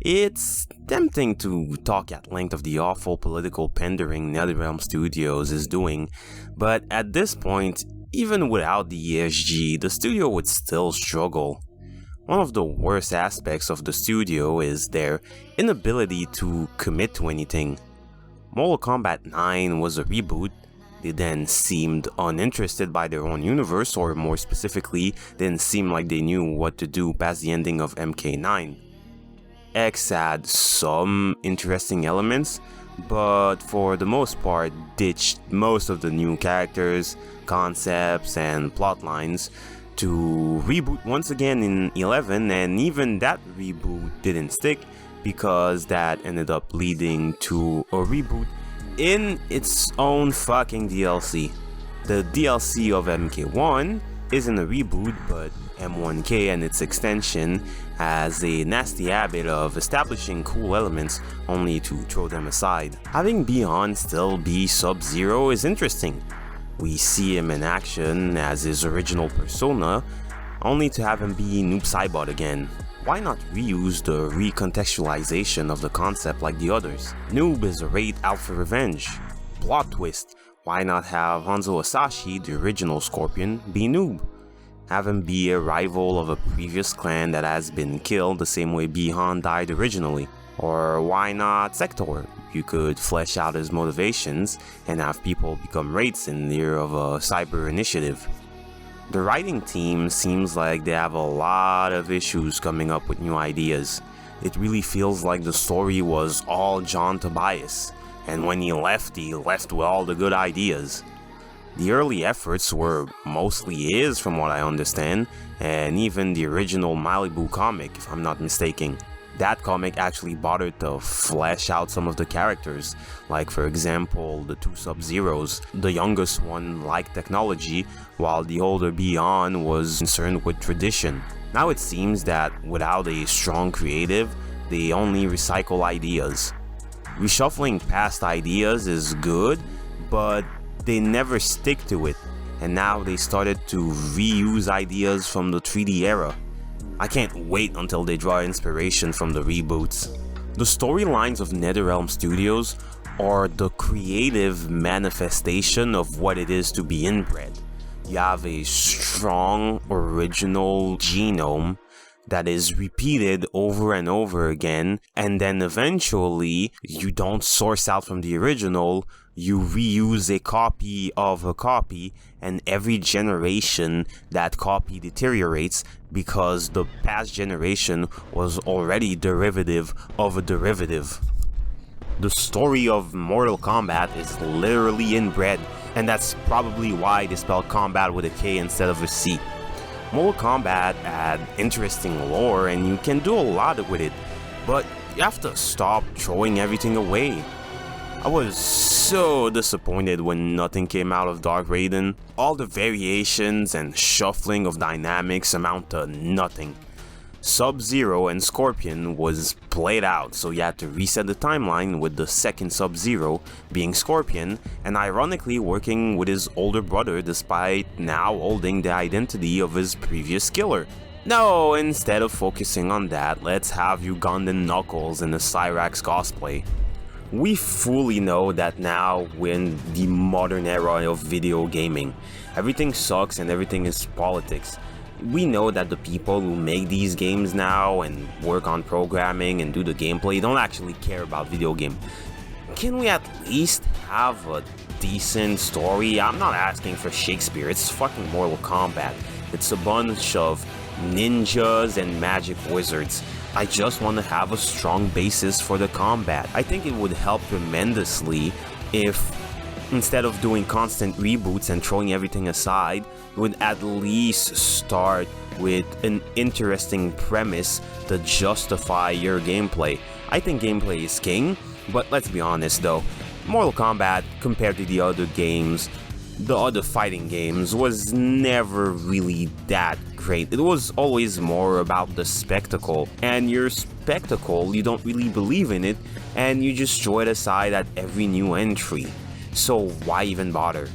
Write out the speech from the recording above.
It's tempting to talk at length of the awful political pandering NetherRealm Studios is doing, but at this point, even without the ESG, the studio would still struggle. One of the worst aspects of the studio is their inability to commit to anything. Mortal Kombat 9 was a reboot. They then seemed uninterested by their own universe, or more specifically, didn't seem like they knew what to do past the ending of MK9. X had some interesting elements, but for the most part ditched most of the new characters, concepts, and plot lines to reboot once again in 11, and even that reboot didn't stick because that ended up leading to a reboot in its own fucking DLC. The DLC of MK1 isn't a reboot, but M1K and its extension has a nasty habit of establishing cool elements only to throw them aside. Having Beyond still be Sub-Zero is interesting. We see him in action as his original persona, only to have him be Noob Saibot again. Why not reuse the recontextualization of the concept like the others? Noob is a raid out for revenge. Plot twist, why not have Hanzo Asashi, the original Scorpion, be Noob? Have him be a rival of a previous clan that has been killed the same way Bihan died originally. Or why not Sector? You could flesh out his motivations and have people become raids in the year of a cyber initiative. The writing team seems like they have a lot of issues coming up with new ideas. It really feels like the story was all John Tobias, and when he left with all the good ideas. The early efforts were mostly his from what I understand, and even the original Malibu comic if I'm not mistaken. That comic actually bothered to flesh out some of the characters, like for example the two Sub-Zeros. The youngest one liked technology, while the older Beyond was concerned with tradition. Now it seems that without a strong creative, they only recycle ideas. Reshuffling past ideas is good, but they never stick to it, and now they started to reuse ideas from the 3D era. I can't wait until they draw inspiration from the reboots. The storylines of NetherRealm Studios are the creative manifestation of what it is to be inbred. You have a strong original genome that is repeated over and over again, and then eventually you don't source out from the original, you reuse a copy of a copy, and every generation that copy deteriorates because the past generation was already derivative of a derivative. The story of Mortal Kombat is literally inbred, and that's probably why they spell combat with a K instead of a C. Mortal Kombat had interesting lore and you can do a lot with it, but you have to stop throwing everything away. I was so disappointed when nothing came out of Dark Raiden. All the variations and shuffling of dynamics amount to nothing. Sub-Zero and Scorpion was played out, so you had to reset the timeline with the second Sub-Zero being Scorpion, and ironically working with his older brother despite now holding the identity of his previous killer. No, instead of focusing on that, let's have Ugandan Knuckles in the Cyrax cosplay. We fully know that now we're in the modern era of video gaming. Everything sucks and everything is politics. We know that the people who make these games now and work on programming and do the gameplay don't actually care about video game. Can we at least have a decent story? I'm not asking for Shakespeare, it's fucking Mortal Kombat. It's a bunch of ninjas and magic wizards. I just want to have a strong basis for the combat. I think it would help tremendously if, instead of doing constant reboots and throwing everything aside, you would at least start with an interesting premise to justify your gameplay. I think gameplay is king, but let's be honest though, Mortal Kombat, compared to the other games, the other fighting games, was never really that great. It was always more about the spectacle, and your spectacle, you don't really believe in it, and you just throw it aside at every new entry. So why even bother?